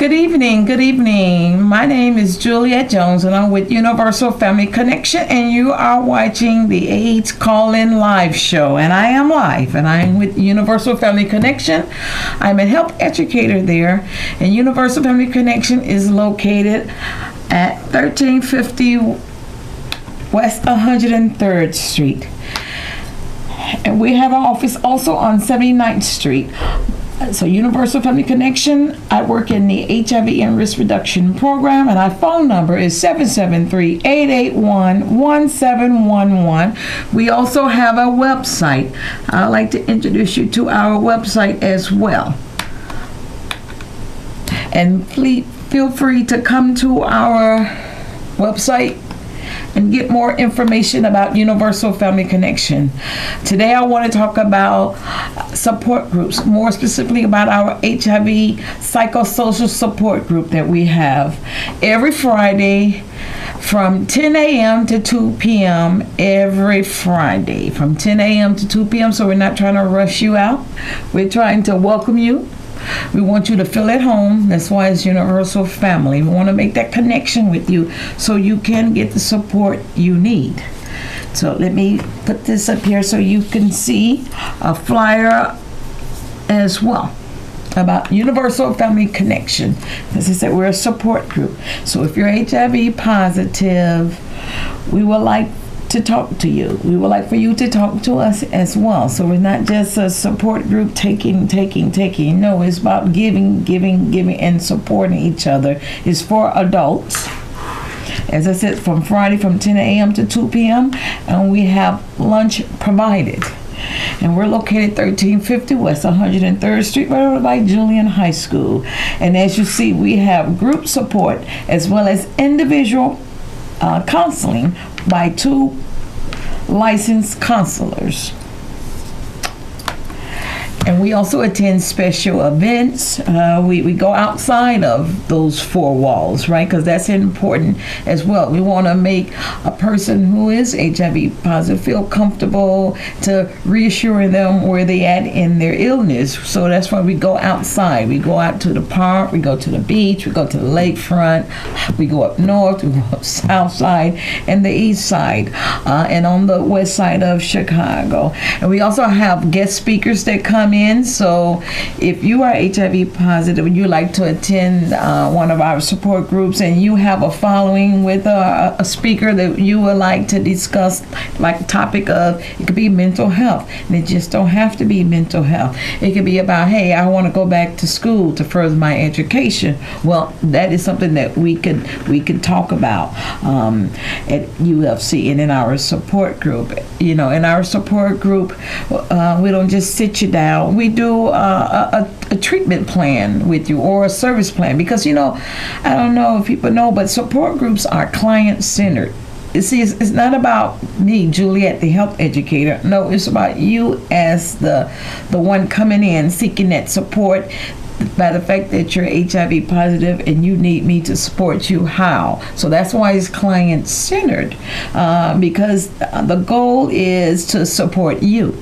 Good evening, good evening. My name is Juliet Jones and I'm with Universal Family Connection and you are watching the AIDS Call-In Live show. And I am live and I'm with Universal Family Connection. I'm a health educator there and Universal Family Connection is located at 1350 West 103rd Street. And we have our office also on 79th Street. So Universal Family Connection, I work in the HIV and risk reduction program and our phone number is 773-881-1711. We also have a website. I'd like to introduce you to our website as well. And please feel free to come to our website and get more information about Universal Family Connection. Today I want to talk about support groups, more specifically about our HIV psychosocial support group that we have every Friday from 10 a.m. to 2 p.m. every Friday from 10 a.m. to 2 p.m. So we're not trying to rush you out. We're trying to welcome you. We want you to feel at home. That's why it's Universal Family. We want to make that connection with you so you can get the support you need. So let me put this up here so you can see a flyer as well about Universal Family Connection. As I said, we're a support group. So if you're HIV positive, we would like to talk to you. We would like for you to talk to us as well. So we're not just a support group taking. No, it's about giving, and supporting each other. It's for adults. As I said, from Friday from 10 a.m. to 2 p.m. and we have lunch provided. And we're located 1350 West 103rd Street, right over by Julian High School. And as you see, we have group support as well as individual counseling by 2 licensed counselors. And we also attend special events. We go outside of those 4 walls, right? Because that's important as well. We want to make a person who is HIV positive feel comfortable to reassuring them where they at in their illness. So that's why we go outside. We go out to the park, we go to the beach, we go to the lakefront, we go up north, we go up south side and the east side, and on the west side of Chicago. And we also have guest speakers that come in. So if you are HIV positive and you like to attend one of our support groups and you have a following with a speaker that you would like to discuss, like the topic of, it could be mental health, and it just don't have to be mental health. It could be about, hey, I want to go back to school to further my education. Well, that is something that we could talk about at UFC and in our support group. You know, in our support group, we don't just sit you down. We do a treatment plan with you or a service plan because, you know, I don't know if people know, but support groups are client-centered. You see, it's not about me, Juliet, the health educator. No, it's about you as the one coming in seeking that support by the fact that you're HIV positive and you need me to support you. How? So that's why it's client-centered, because the goal is to support you.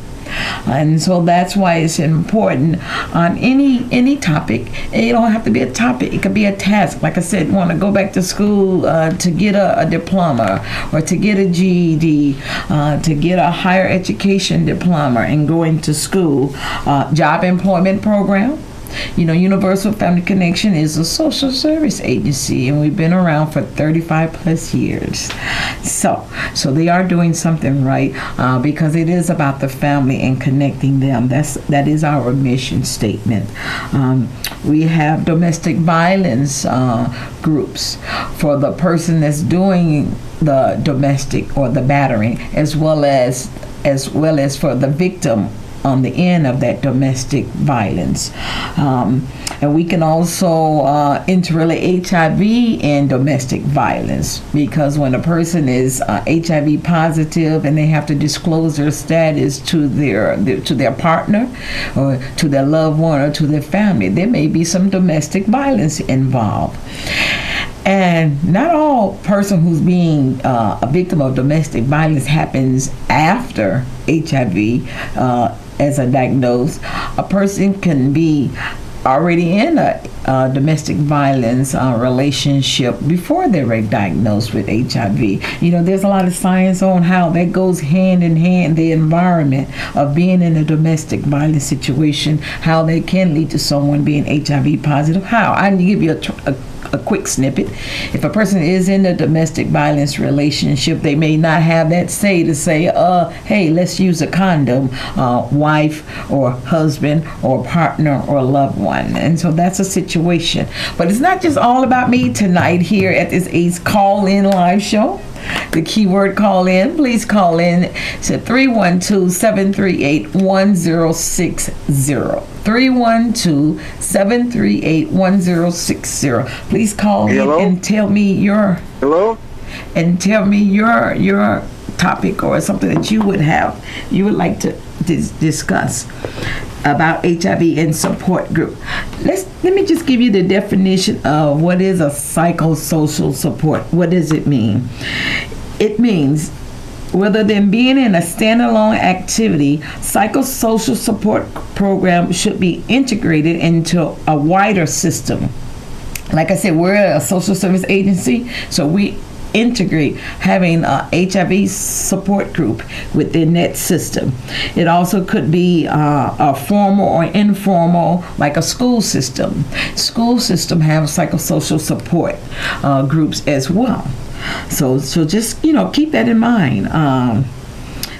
And so that's why it's important on any topic. It don't have to be a topic. It could be a task. Like I said, want to go back to school to get a diploma or to get a GED, to get a higher education diploma and go into school. Job employment program. You know, Universal Family Connection is a social service agency, and we've been around for 35 plus years. So they are doing something right because it is about the family and connecting them. That is our mission statement. We have domestic violence groups for the person that's doing the domestic or the battering, as well as for the victim on the end of that domestic violence. And we can also interrelate HIV and domestic violence, because when a person is HIV positive and they have to disclose their status to their partner or to their loved one or to their family, there may be some domestic violence involved. And not all person who's being a victim of domestic violence happens after HIV as a diagnosis. A person can be already in a domestic violence relationship before they were diagnosed with HIV. You know, there's a lot of science on how that goes hand in hand, the environment of being in a domestic violence situation, how that can lead to someone being HIV positive. How? I can give you a quick snippet. If a person is in a domestic violence relationship, they may not have that say to say, hey, let's use a condom, wife or husband or partner or loved one. And so that's a situation. But it's not just all about me tonight here at this ACE Call-In live show. The keyword call in. Please call in to 312-738-1060. 312-738-1060. Please call in and tell me your your topic or something that you would like to discuss about HIV and support group. Let me just give you the definition of what is a psychosocial support. What does it mean? It means, rather than being in a standalone activity, psychosocial support program should be integrated into a wider system. Like I said, we're a social service agency, so we integrate having a HIV support group within that system. It also could be a formal or informal, like a school system. School system have psychosocial support groups as well. So just keep that in mind.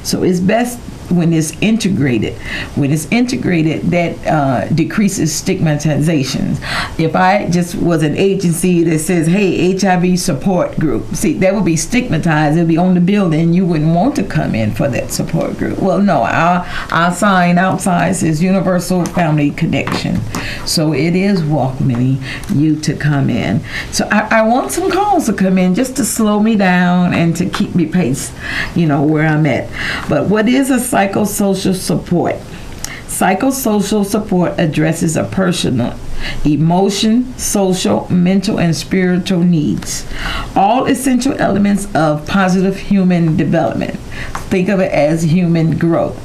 So it's best when it's integrated. When it's integrated, that decreases stigmatization. If I just was an agency that says, hey, HIV support group, see, that would be stigmatized. It would be on the building. You wouldn't want to come in for that support group. Well, no, our sign outside says Universal Family Connection. So it is welcoming you to come in. So I want some calls to come in just to slow me down and to keep me pace, where I'm at. But what is a psychosocial support? Psychosocial support addresses a person's emotion, social, mental, and spiritual needs. All essential elements of positive human development. Think of it as human growth.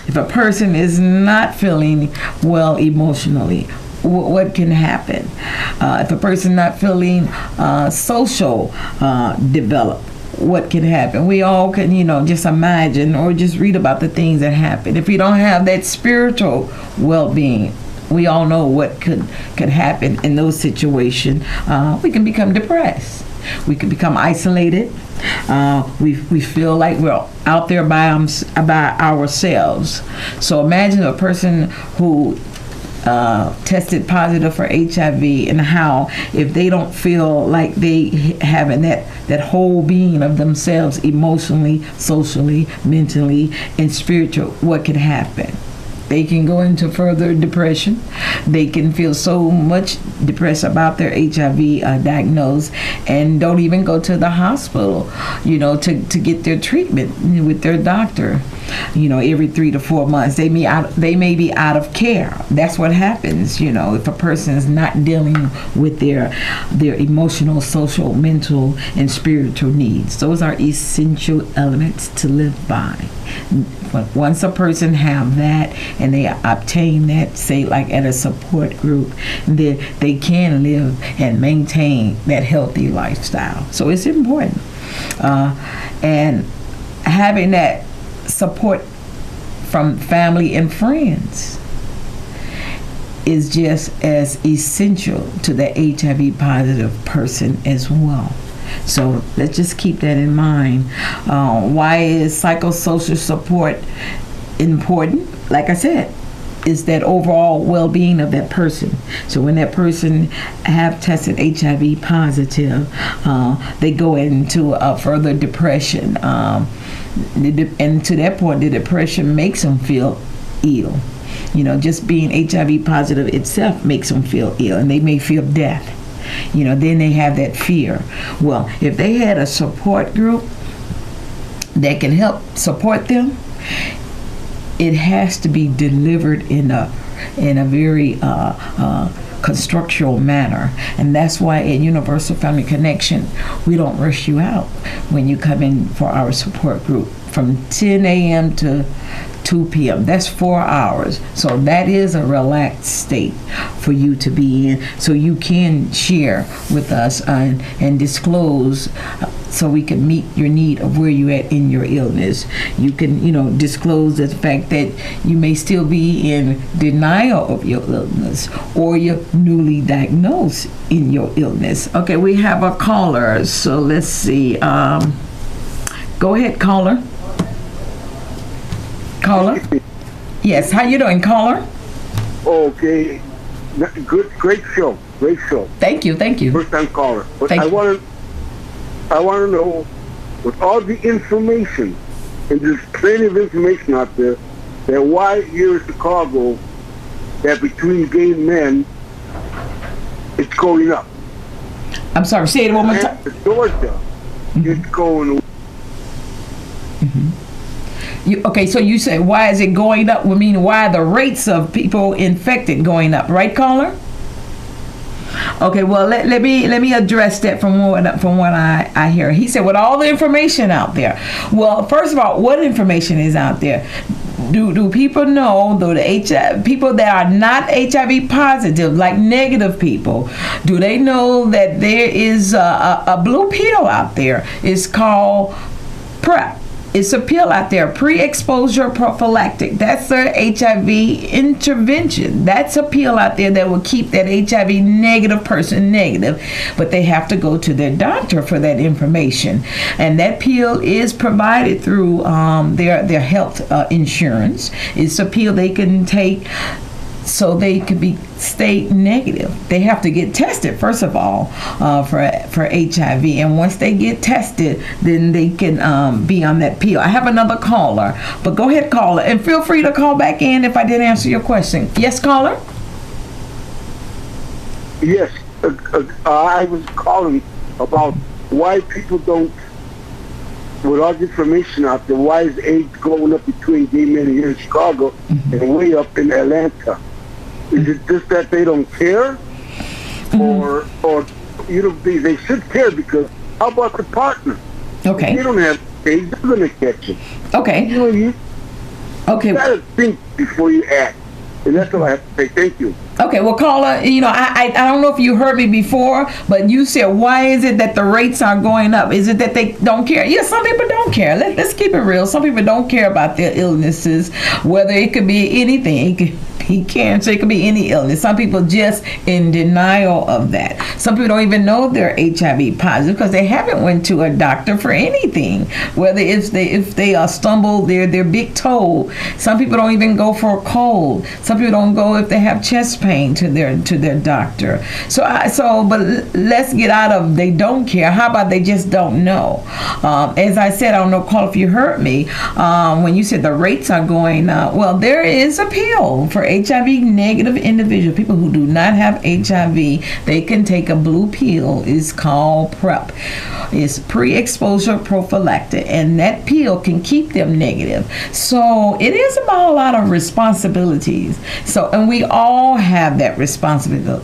If a person is not feeling well emotionally, what can happen? If a person not feeling social developed, what can happen? We all can, just imagine or just read about the things that happen. If we don't have that spiritual well-being, we all know what could happen in those situations. We can become depressed. We can become isolated. We feel like we're out there by ourselves. So imagine a person who tested positive for HIV, and how if they don't feel like they having that whole being of themselves emotionally, socially, mentally, and spiritual, what could happen? They can go into further depression. They can feel so much depressed about their HIV diagnosis and don't even go to the hospital, to get their treatment with their doctor. Every 3 to 4 months, they may be out of care. That's what happens, if a person is not dealing with their emotional, social, mental, and spiritual needs. Those are essential elements to live by. But once a person have that and they obtain that, say like at a support group, then they can live and maintain that healthy lifestyle. So it's important. And having that support from family and friends is just as essential to the HIV positive person as well. So let's just keep that in mind. Why is psychosocial support important? Like I said, is that overall well-being of that person. So when that person have tested HIV positive, they go into a further depression. And to that point, the depression makes them feel ill. Just being HIV positive itself makes them feel ill, and they may feel death. Then they have that fear. Well, if they had a support group that can help support them, it has to be delivered in a very constructual manner. And that's why at Universal Family Connection, we don't rush you out when you come in for our support group from 10 a.m. to 2 p.m. That's 4 hours. So that is a relaxed state for you to be in. So you can share with us and disclose so we can meet your need of where you at in your illness. You can, disclose the fact that you may still be in denial of your illness or you're newly diagnosed in your illness. Okay, we have a caller. So let's see. Go ahead, caller. Caller? Yes, how you doing, caller? Okay. Good, great show. Thank you. First time caller. But Thank I you. want to know, with all the information, and there's plenty of information out there, that why here in Chicago, that between gay men, it's going up. I'm sorry, say it one more time. And Georgia, it's going up. Okay, so you say, why is it going up? I mean, why are the rates of people infected going up, right, caller? Okay, well, let me address that from what I hear. He said, with all the information out there. Well, first of all, what information is out there? Do people know, though, the people that are not HIV positive, like negative people, do they know that there is a blue pill out there? It's called PrEP. It's a pill out there, pre-exposure prophylactic. That's their HIV intervention. That's a pill out there that will keep that HIV negative person negative, but they have to go to their doctor for that information. And that pill is provided through their health insurance. It's a pill they can take so they could stay negative. They have to get tested first of all for HIV, and once they get tested, then they can be on that pill. I have another caller, but go ahead, caller, and feel free to call back in if I didn't answer your question. Yes, caller. Yes, I was calling about why people don't, with all the information out there, why is AIDS going up between gay men here in Chicago and way up in Atlanta? Is it just that they don't care? Or they should care, because how about the partner? Okay. If they don't have AIDS, they're going to catch it. Okay. You Okay. got to think before you act. And that's all I have to say. Thank you. Okay, well, caller, I don't know if you heard me before, but you said, why is it that the rates are going up? Is it that they don't care? Yeah, some people don't care. Let's keep it real. Some people don't care about their illnesses, whether it could be anything. It could be cancer, it could be any illness. Some people just in denial of that. Some people don't even know they're HIV positive because they haven't went to a doctor for anything. Whether if they stumble their big toe. Some people don't even go for a cold. Some people don't go if they have chest pain to their doctor. But let's get out of they don't care. How about they just don't know? As I said, I don't know, Carl, if you heard me when you said the rates are going up. Well, there is a pill for HIV negative individuals, people who do not have HIV. They can take a blue pill. It's called PrEP. It's pre-exposure prophylactic, and that pill can keep them negative. So it is about a lot of responsibilities. So, and we all have that responsibility.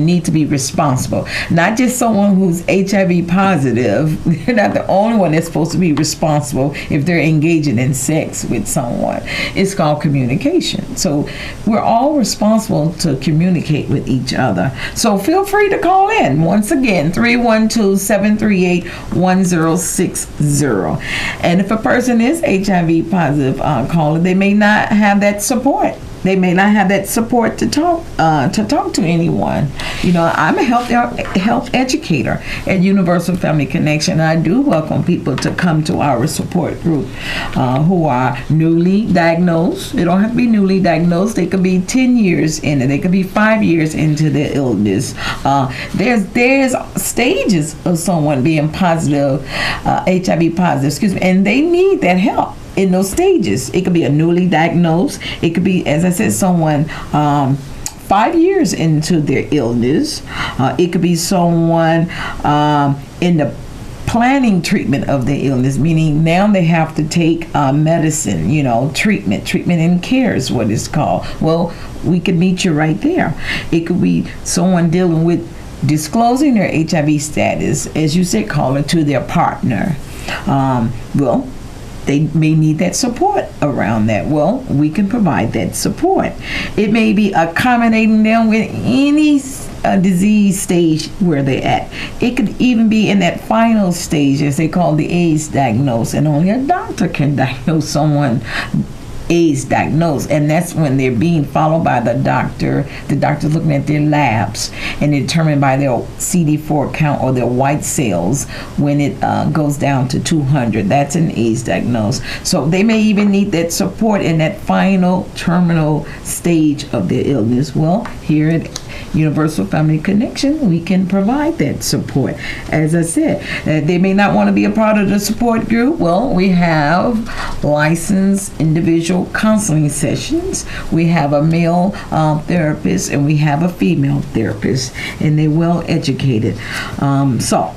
Need to be responsible. Not just someone who's HIV positive. They're not the only one that's supposed to be responsible if they're engaging in sex with someone. It's called communication. So we're all responsible to communicate with each other. So feel free to call in. Once again, 312-738-1060. And if a person is HIV positive caller, they may not have that support. They may not have that support to talk to anyone. I'm a health educator at Universal Family Connection. And I do welcome people to come to our support group who are newly diagnosed. They don't have to be newly diagnosed. They could be 10 years in it. They could be 5 years into their illness. There's stages of someone being positive, HIV positive, and they need that help in those stages. It could be a newly diagnosed. It could be, as I said, someone 5 years into their illness. It could be someone in the planning treatment of the illness, meaning now they have to take medicine, treatment and care is what it's called. Well, we could meet you right there. It could be someone dealing with disclosing their HIV status, as you said, caller, to their partner. they may need that support around that. Well, we can provide that support. It may be accommodating them with any disease stage where they're at. It could even be in that final stage, as they call the AIDS diagnosis, and only a doctor can diagnose someone AIDS diagnosed, and that's when they're being followed by the doctor. The doctor's looking at their labs and determined by their CD4 count or their white cells when it goes down to 200. That's an AIDS diagnosis. So they may even need that support in that final terminal stage of their illness. Well, here at Universal Family Connection, we can provide that support. As I said, they may not want to be a part of the support group. Well, we have licensed individual counseling sessions. We have a male therapist and we have a female therapist, and they're well educated. So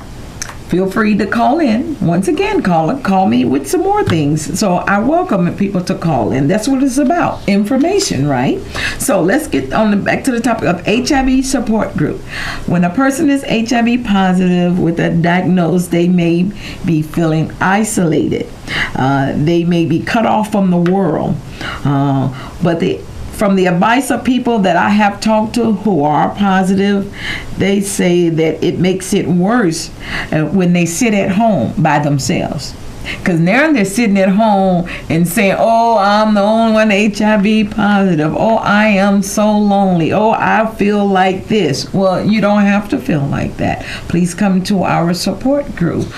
feel free to call in. Once again, call me with some more things. So I welcome people to call in. That's what it's about, information, right? So let's get on back to the topic of HIV support group. When a person is HIV positive with a diagnosis, they may be feeling isolated. They may be cut off from the world. From the advice of people that I have talked to who are positive, they say that it makes it worse when they sit at home by themselves. Because now they're sitting at home and saying, oh, I'm the only one HIV positive. Oh, I am so lonely. Oh, I feel like this. Well, you don't have to feel like that. Please come to our support group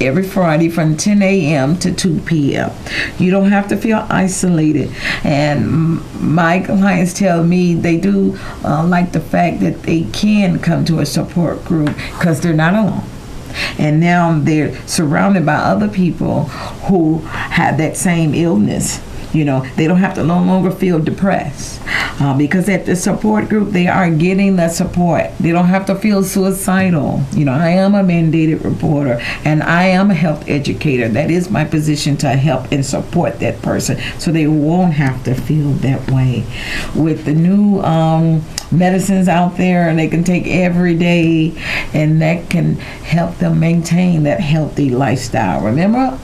every Friday from 10 a.m. to 2 p.m. You don't have to feel isolated. And my clients tell me they do like the fact that they can come to a support group because they're not alone. And now they're surrounded by other people who have that same illness. You know, they don't have to no longer feel depressed because at the support group, they are getting the support. They don't have to feel suicidal. You know, I am a mandated reporter and I am a health educator. That is my position, to help and support that person so they won't have to feel that way. With the new medicines out there, and they can take every day, and that can help them maintain that healthy lifestyle. Remember,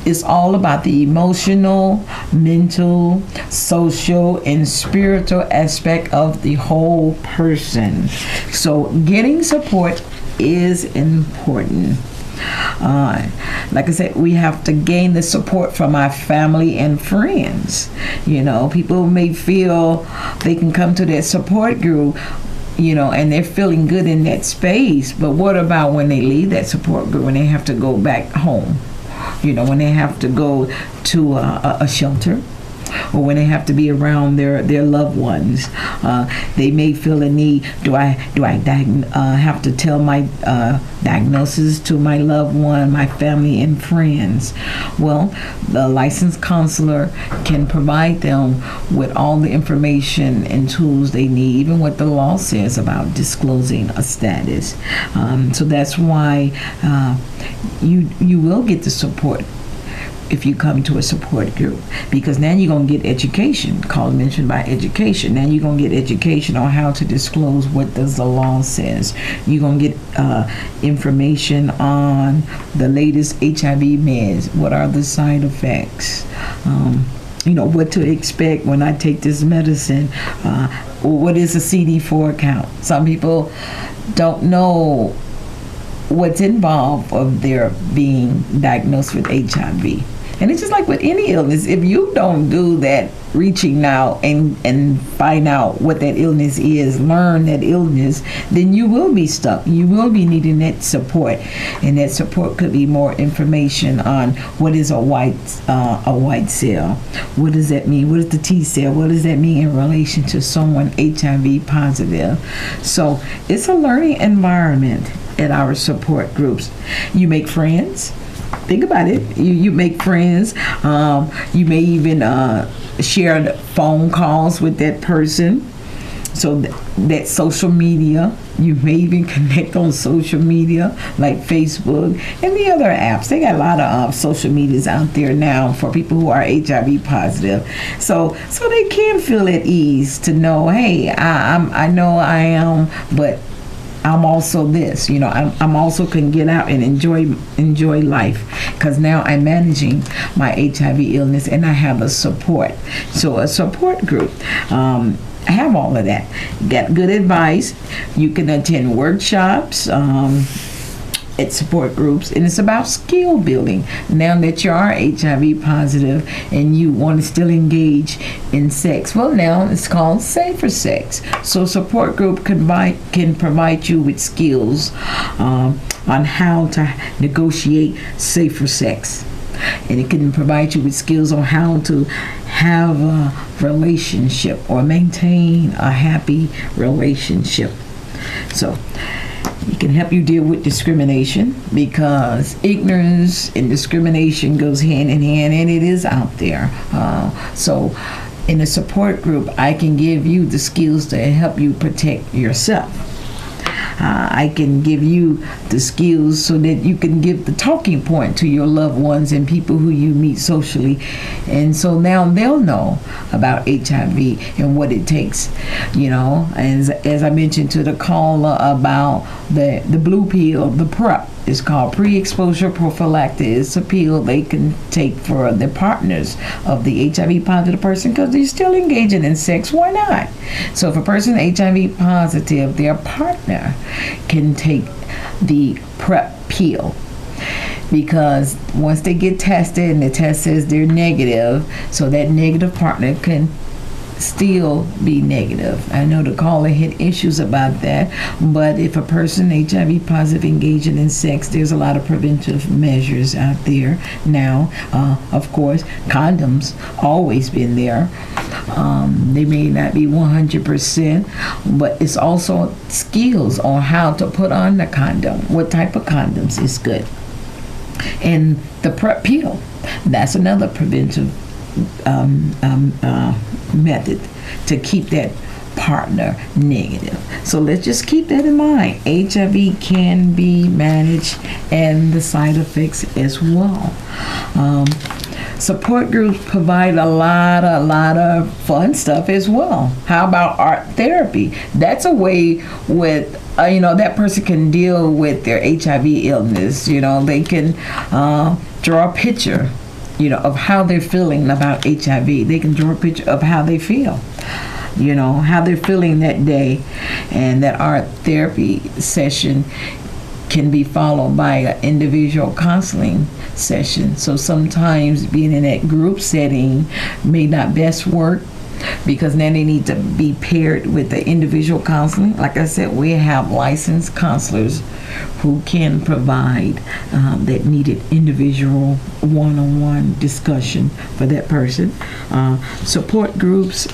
it's all about the emotional, mental, social, and spiritual aspect of the whole person. So getting support is important. Like I said, we have to gain the support from our family and friends. You know, people may feel they can come to that support group, you know, and they're feeling good in that space. But what about when they leave that support group and they have to go back home? You know, when they have to go to a shelter, or when they have to be around their loved ones, they may feel a need. Do I have to tell my diagnosis to my loved one, my family and friends? Well, the licensed counselor can provide them with all the information and tools they need, even what the law says about disclosing a status. So that's why you will get the support if you come to a support group, because now you're going to get education. Carl mentioned about education. Now you're going to get education on how to disclose what does the law says. You're going to get information on the latest HIV meds. What are the side effects? You know, what to expect when I take this medicine. What is a CD4 count? Some people don't know what's involved of their being diagnosed with HIV. And it's just like with any illness, if you don't do that reaching out and find out what that illness is, learn that illness, then you will be stuck. You will be needing that support. And that support could be more information on what is a white cell. What does that mean? What is the T cell? What does that mean in relation to someone HIV positive? So it's a learning environment at our support groups. You make friends. Think about it. You make friends. You may even share phone calls with that person. So that social media, you may even connect on social media like Facebook and the other apps. They got a lot of social medias out there now for people who are HIV positive. So they can feel at ease to know, hey, I know I am, but I'm also this, I'm also can get out and enjoy life, because now I'm managing my HIV illness and I have a support. So a support group, I have all of that. Get good advice. You can attend workshops at support groups, and it's about skill building. Now that you are HIV positive and you want to still engage in sex, well, now it's called Safer Sex. So support group can provide you with skills on how to negotiate safer sex. And it can provide you with skills on how to have a relationship or maintain a happy relationship. So it can help you deal with discrimination, because ignorance and discrimination goes hand in hand, and it is out there. So in a support group, I can give you the skills to help you protect yourself. I can give you the skills so that you can give the talking point to your loved ones and people who you meet socially. And so now they'll know about HIV and what it takes, as I mentioned to the caller about the blue pill, the PrEP. It's called pre-exposure prophylaxis. It's a pill they can take for the partners of the HIV positive person, because they're still engaging in sex. Why not? So if a person is HIV positive, their partner can take the PrEP pill, because once they get tested and the test says they're negative, so that negative partner can still be negative. I know the caller had issues about that, but if a person HIV positive engaging in sex, there's a lot of preventive measures out there now. Of course, condoms always been there. They may not be 100%, but it's also skills on how to put on the condom, what type of condoms is good. And the PrEP pill, that's another preventive method to keep that partner negative. So let's just keep that in mind. HIV can be managed, and the side effects as well. Support groups provide a lot of fun stuff as well. How about art therapy? That's a way with that person can deal with their HIV illness. They can draw a picture of how they're feeling about HIV. They can draw a picture of how they feel, how they're feeling that day. And that art therapy session can be followed by an individual counseling session. So sometimes being in that group setting may not best work, because then they need to be paired with the individual counseling. Like I said, we have licensed counselors who can provide that needed individual one-on-one discussion for that person. Support groups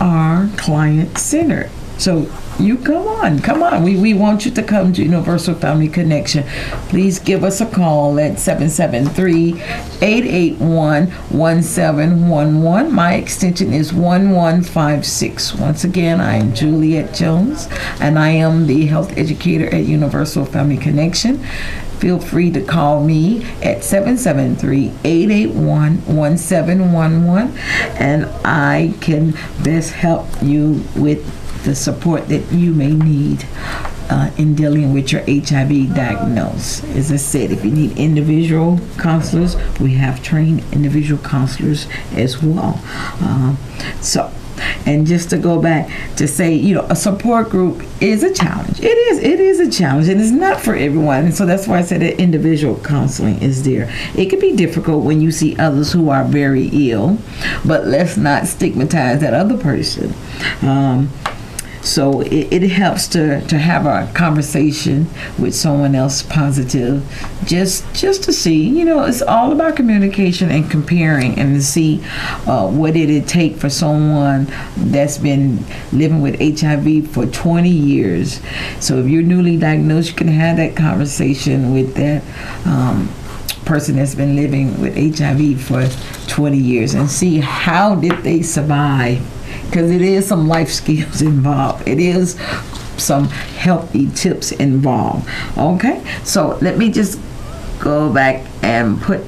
are client-centered. So you come on. We want you to come to Universal Family Connection. Please give us a call at 773-881-1711. My extension is 1156. Once again, I am Juliet Jones, and I am the health educator at Universal Family Connection. Feel free to call me at 773-881-1711, and I can best help you with the support that you may need in dealing with your HIV diagnosis. As I said, if you need individual counselors, we have trained individual counselors as well. And just to go back to say, a support group is a challenge. It is a challenge, and it's not for everyone. And so that's why I said that individual counseling is there. It can be difficult when you see others who are very ill, but let's not stigmatize that other person. So it helps to have a conversation with someone else positive, just to see, it's all about communication and comparing, and to see what it'd take for someone that's been living with HIV for 20 years. So if you're newly diagnosed, you can have that conversation with that person that's been living with HIV for 20 years and see how did they survive. Because it is some life skills involved. It is some healthy tips involved. Okay? So let me just go back and put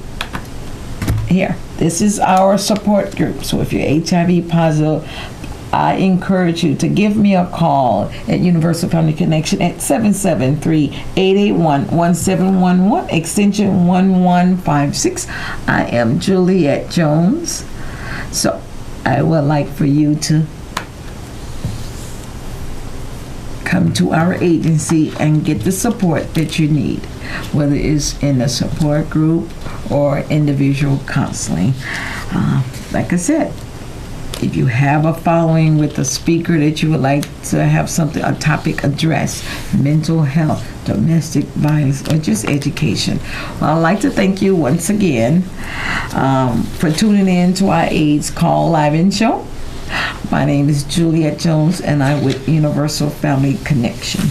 here. This is our support group. So if you're HIV positive, I encourage you to give me a call at Universal Family Connection at 773-881-1711, extension 1156. I am Juliet Jones. So I would like for you to come to our agency and get the support that you need, whether it's in a support group or individual counseling. Like I said, if you have a following with a speaker that you would like to have a topic addressed, mental health, domestic violence, or just education, well, I'd like to thank you once again for tuning in to our AIDS Call Live-In Show. My name is Juliet Jones, and I'm with Universal Family Connection.